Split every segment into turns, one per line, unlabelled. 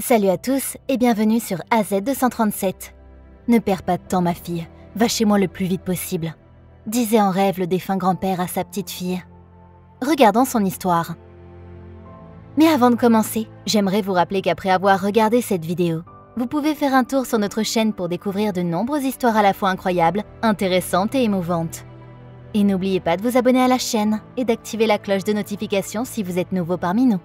Salut à tous et bienvenue sur AZ237. Ne perds pas de temps ma fille, va chez moi le plus vite possible, disait en rêve le défunt grand-père à sa petite fille. Regardons son histoire. Mais avant de commencer, j'aimerais vous rappeler qu'après avoir regardé cette vidéo, vous pouvez faire un tour sur notre chaîne pour découvrir de nombreuses histoires à la fois incroyables, intéressantes et émouvantes. Et n'oubliez pas de vous abonner à la chaîne et d'activer la cloche de notification si vous êtes nouveau parmi nous.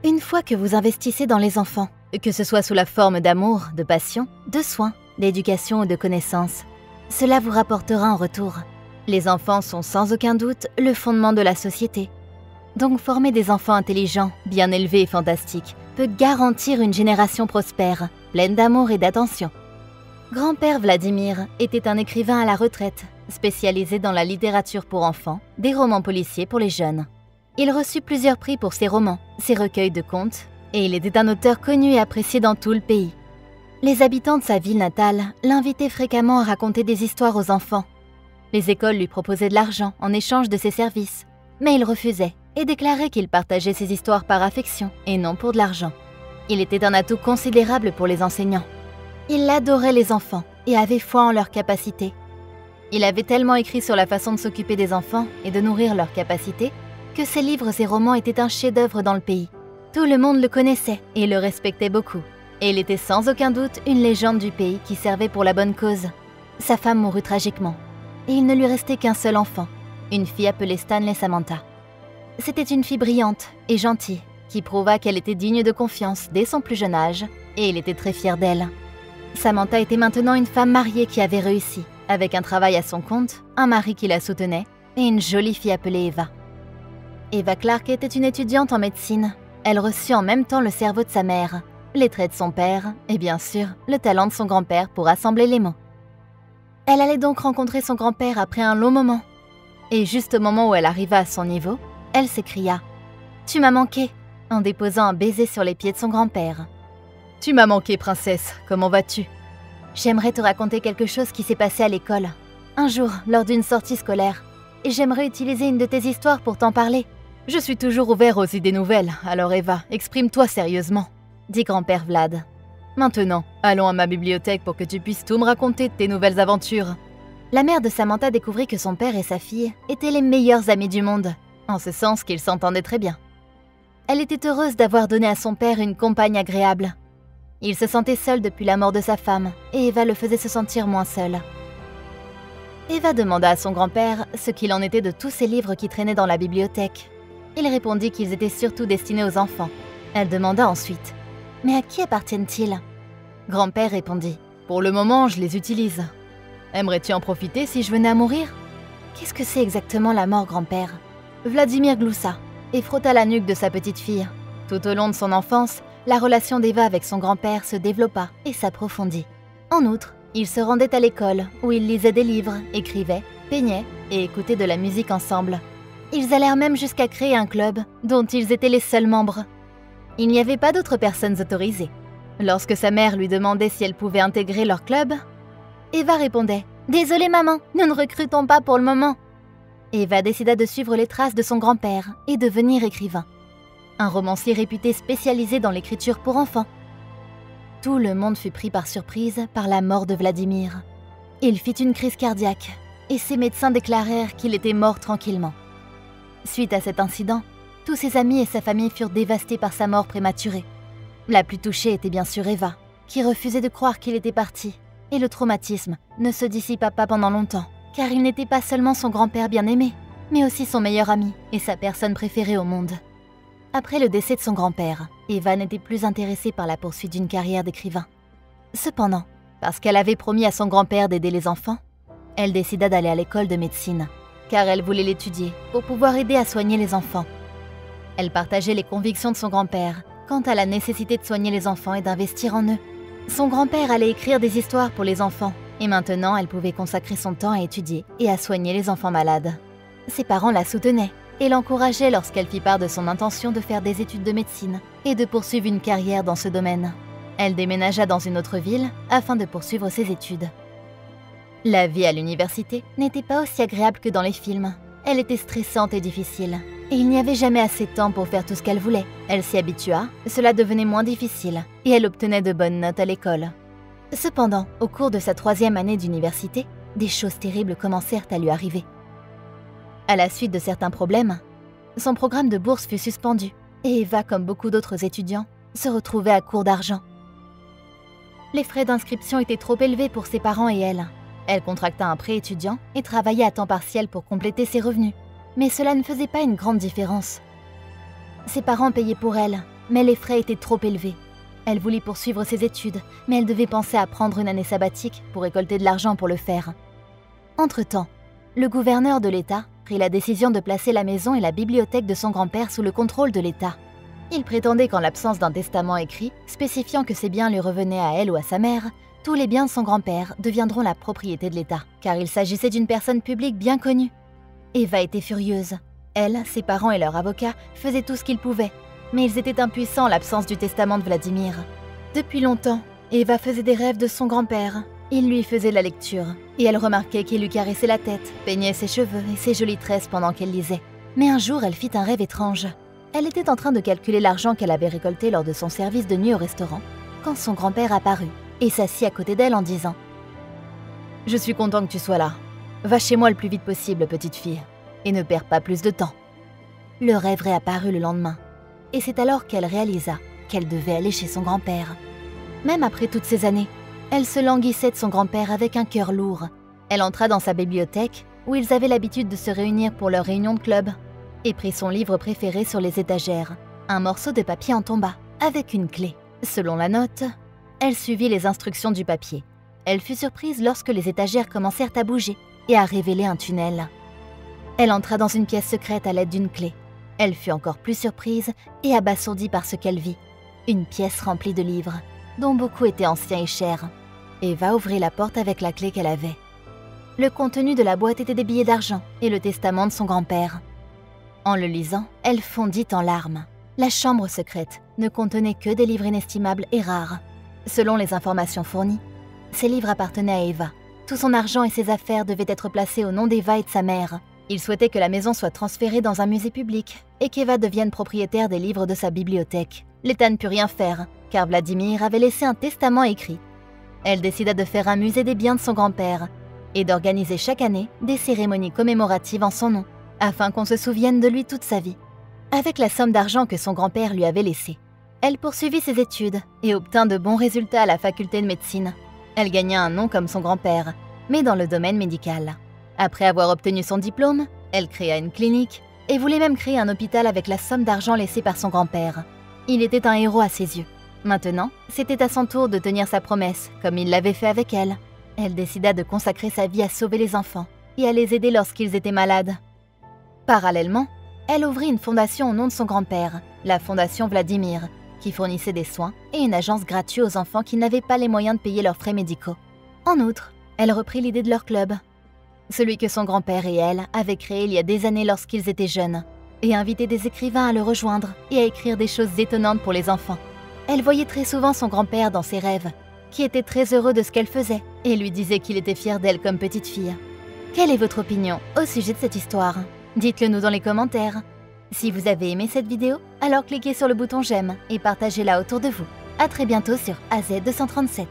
Une fois que vous investissez dans les enfants, que ce soit sous la forme d'amour, de passion, de soins, d'éducation ou de connaissances, cela vous rapportera en retour. Les enfants sont sans aucun doute le fondement de la société. Donc former des enfants intelligents, bien élevés et fantastiques peut garantir une génération prospère, pleine d'amour et d'attention. Grand-père Vladimir était un écrivain à la retraite, spécialisé dans la littérature pour enfants, des romans policiers pour les jeunes. Il reçut plusieurs prix pour ses romans, ses recueils de contes, et il était un auteur connu et apprécié dans tout le pays. Les habitants de sa ville natale l'invitaient fréquemment à raconter des histoires aux enfants. Les écoles lui proposaient de l'argent en échange de ses services, mais il refusait et déclarait qu'il partageait ses histoires par affection et non pour de l'argent. Il était un atout considérable pour les enseignants. Il adorait les enfants et avait foi en leurs capacités. Il avait tellement écrit sur la façon de s'occuper des enfants et de nourrir leurs capacités que ses livres et romans étaient un chef-d'œuvre dans le pays. Tout le monde le connaissait et le respectait beaucoup. Et il était sans aucun doute une légende du pays qui servait pour la bonne cause. Sa femme mourut tragiquement et il ne lui restait qu'un seul enfant, une fille appelée Stanley Samantha. C'était une fille brillante et gentille qui prouva qu'elle était digne de confiance dès son plus jeune âge et il était très fier d'elle. Samantha était maintenant une femme mariée qui avait réussi, avec un travail à son compte, un mari qui la soutenait et une jolie fille appelée Eva. Eva Clark était une étudiante en médecine. Elle reçut en même temps le cerveau de sa mère, les traits de son père et bien sûr le talent de son grand-père pour assembler les mots. Elle allait donc rencontrer son grand-père après un long moment. Et juste au moment où elle arriva à son niveau, elle s'écria « Tu m'as manqué » en déposant un baiser sur les pieds de son grand-père. « Tu m'as manqué, princesse, comment vas-tu ?» J'aimerais te raconter quelque chose qui s'est passé à l'école, un jour lors d'une sortie scolaire, et j'aimerais utiliser une de tes histoires pour t'en parler. Je suis toujours ouvert aux idées nouvelles, alors Eva, exprime-toi sérieusement, dit grand-père Vlad. Maintenant, allons à ma bibliothèque pour que tu puisses tout me raconter de tes nouvelles aventures. La mère de Samantha découvrit que son père et sa fille étaient les meilleurs amis du monde, en ce sens qu'ils s'entendaient très bien. Elle était heureuse d'avoir donné à son père une compagne agréable. Il se sentait seul depuis la mort de sa femme, et Eva le faisait se sentir moins seul. Eva demanda à son grand-père ce qu'il en était de tous ces livres qui traînaient dans la bibliothèque. Il répondit qu'ils étaient surtout destinés aux enfants. Elle demanda ensuite « Mais à qui appartiennent-ils » Grand-père répondit « Pour le moment, je les utilise. Aimerais-tu en profiter si je venais à mourir ?»« Qu'est-ce que c'est exactement la mort, grand-père » Vladimir gloussa et frotta la nuque de sa petite fille. Tout au long de son enfance, la relation d'Eva avec son grand-père se développa et s'approfondit. En outre, ils se rendaient à l'école où ils lisaient des livres, écrivaient, peignaient et écoutaient de la musique ensemble. Ils allèrent même jusqu'à créer un club dont ils étaient les seuls membres. Il n'y avait pas d'autres personnes autorisées. Lorsque sa mère lui demandait si elle pouvait intégrer leur club, Eva répondait « Désolée maman, nous ne recrutons pas pour le moment ». Eva décida de suivre les traces de son grand-père et devenir écrivain. Un romancier réputé spécialisé dans l'écriture pour enfants. Tout le monde fut pris par surprise par la mort de Vladimir. Il fit une crise cardiaque et ses médecins déclarèrent qu'il était mort tranquillement. Suite à cet incident, tous ses amis et sa famille furent dévastés par sa mort prématurée. La plus touchée était bien sûr Eva, qui refusait de croire qu'il était parti. Et le traumatisme ne se dissipa pas pendant longtemps, car il n'était pas seulement son grand-père bien-aimé, mais aussi son meilleur ami et sa personne préférée au monde. Après le décès de son grand-père, Eva n'était plus intéressée par la poursuite d'une carrière d'écrivain. Cependant, parce qu'elle avait promis à son grand-père d'aider les enfants, elle décida d'aller à l'école de médecine, car elle voulait l'étudier pour pouvoir aider à soigner les enfants. Elle partageait les convictions de son grand-père quant à la nécessité de soigner les enfants et d'investir en eux. Son grand-père allait écrire des histoires pour les enfants, et maintenant elle pouvait consacrer son temps à étudier et à soigner les enfants malades. Ses parents la soutenaient et l'encourageaient lorsqu'elle fit part de son intention de faire des études de médecine et de poursuivre une carrière dans ce domaine. Elle déménagea dans une autre ville afin de poursuivre ses études. La vie à l'université n'était pas aussi agréable que dans les films. Elle était stressante et difficile. Et il n'y avait jamais assez de temps pour faire tout ce qu'elle voulait. Elle s'y habitua, cela devenait moins difficile, et elle obtenait de bonnes notes à l'école. Cependant, au cours de sa 3e année d'université, des choses terribles commencèrent à lui arriver. À la suite de certains problèmes, son programme de bourse fut suspendu, et Eva, comme beaucoup d'autres étudiants, se retrouvait à court d'argent. Les frais d'inscription étaient trop élevés pour ses parents et elle. Elle contracta un prêt étudiant et travailla à temps partiel pour compléter ses revenus. Mais cela ne faisait pas une grande différence. Ses parents payaient pour elle, mais les frais étaient trop élevés. Elle voulait poursuivre ses études, mais elle devait penser à prendre une année sabbatique pour récolter de l'argent pour le faire. Entre-temps, le gouverneur de l'État prit la décision de placer la maison et la bibliothèque de son grand-père sous le contrôle de l'État. Il prétendait qu'en l'absence d'un testament écrit, spécifiant que ses biens lui revenaient à elle ou à sa mère, tous les biens de son grand-père deviendront la propriété de l'État, car il s'agissait d'une personne publique bien connue. Eva était furieuse. Elle, ses parents et leur avocat faisaient tout ce qu'ils pouvaient, mais ils étaient impuissants en l'absence du testament de Vladimir. Depuis longtemps, Eva faisait des rêves de son grand-père. Il lui faisait la lecture, et elle remarquait qu'il lui caressait la tête, peignait ses cheveux et ses jolies tresses pendant qu'elle lisait. Mais un jour, elle fit un rêve étrange. Elle était en train de calculer l'argent qu'elle avait récolté lors de son service de nuit au restaurant, quand son grand-père apparut et s'assit à côté d'elle en disant « Je suis content que tu sois là. Va chez moi le plus vite possible, petite fille, et ne perds pas plus de temps. » Le rêve réapparut le lendemain, et c'est alors qu'elle réalisa qu'elle devait aller chez son grand-père. Même après toutes ces années, elle se languissait de son grand-père avec un cœur lourd. Elle entra dans sa bibliothèque, où ils avaient l'habitude de se réunir pour leur réunion de club, et prit son livre préféré sur les étagères. Un morceau de papier en tomba, avec une clé. Selon la note, elle suivit les instructions du papier. Elle fut surprise lorsque les étagères commencèrent à bouger et à révéler un tunnel. Elle entra dans une pièce secrète à l'aide d'une clé. Elle fut encore plus surprise et abasourdie par ce qu'elle vit. Une pièce remplie de livres, dont beaucoup étaient anciens et chers. Eva ouvrit la porte avec la clé qu'elle avait. Le contenu de la boîte était des billets d'argent et le testament de son grand-père. En le lisant, elle fondit en larmes. La chambre secrète ne contenait que des livres inestimables et rares. Selon les informations fournies, ces livres appartenaient à Eva. Tout son argent et ses affaires devaient être placés au nom d'Eva et de sa mère. Il souhaitait que la maison soit transférée dans un musée public et qu'Eva devienne propriétaire des livres de sa bibliothèque. L'État ne put rien faire, car Vladimir avait laissé un testament écrit. Elle décida de faire un musée des biens de son grand-père et d'organiser chaque année des cérémonies commémoratives en son nom, afin qu'on se souvienne de lui toute sa vie. Avec la somme d'argent que son grand-père lui avait laissée, elle poursuivit ses études et obtint de bons résultats à la faculté de médecine. Elle gagna un nom comme son grand-père, mais dans le domaine médical. Après avoir obtenu son diplôme, elle créa une clinique et voulait même créer un hôpital avec la somme d'argent laissée par son grand-père. Il était un héros à ses yeux. Maintenant, c'était à son tour de tenir sa promesse, comme il l'avait fait avec elle. Elle décida de consacrer sa vie à sauver les enfants et à les aider lorsqu'ils étaient malades. Parallèlement, elle ouvrit une fondation au nom de son grand-père, la Fondation Vladimir, qui fournissait des soins et une agence gratuite aux enfants qui n'avaient pas les moyens de payer leurs frais médicaux. En outre, elle reprit l'idée de leur club, celui que son grand-père et elle avaient créé il y a des années lorsqu'ils étaient jeunes, et invitait des écrivains à le rejoindre et à écrire des choses étonnantes pour les enfants. Elle voyait très souvent son grand-père dans ses rêves, qui était très heureux de ce qu'elle faisait, et lui disait qu'il était fier d'elle comme petite fille. Quelle est votre opinion au sujet de cette histoire ? Dites-le nous dans les commentaires. Si vous avez aimé cette vidéo, alors cliquez sur le bouton j'aime et partagez-la autour de vous. À très bientôt sur AZ237.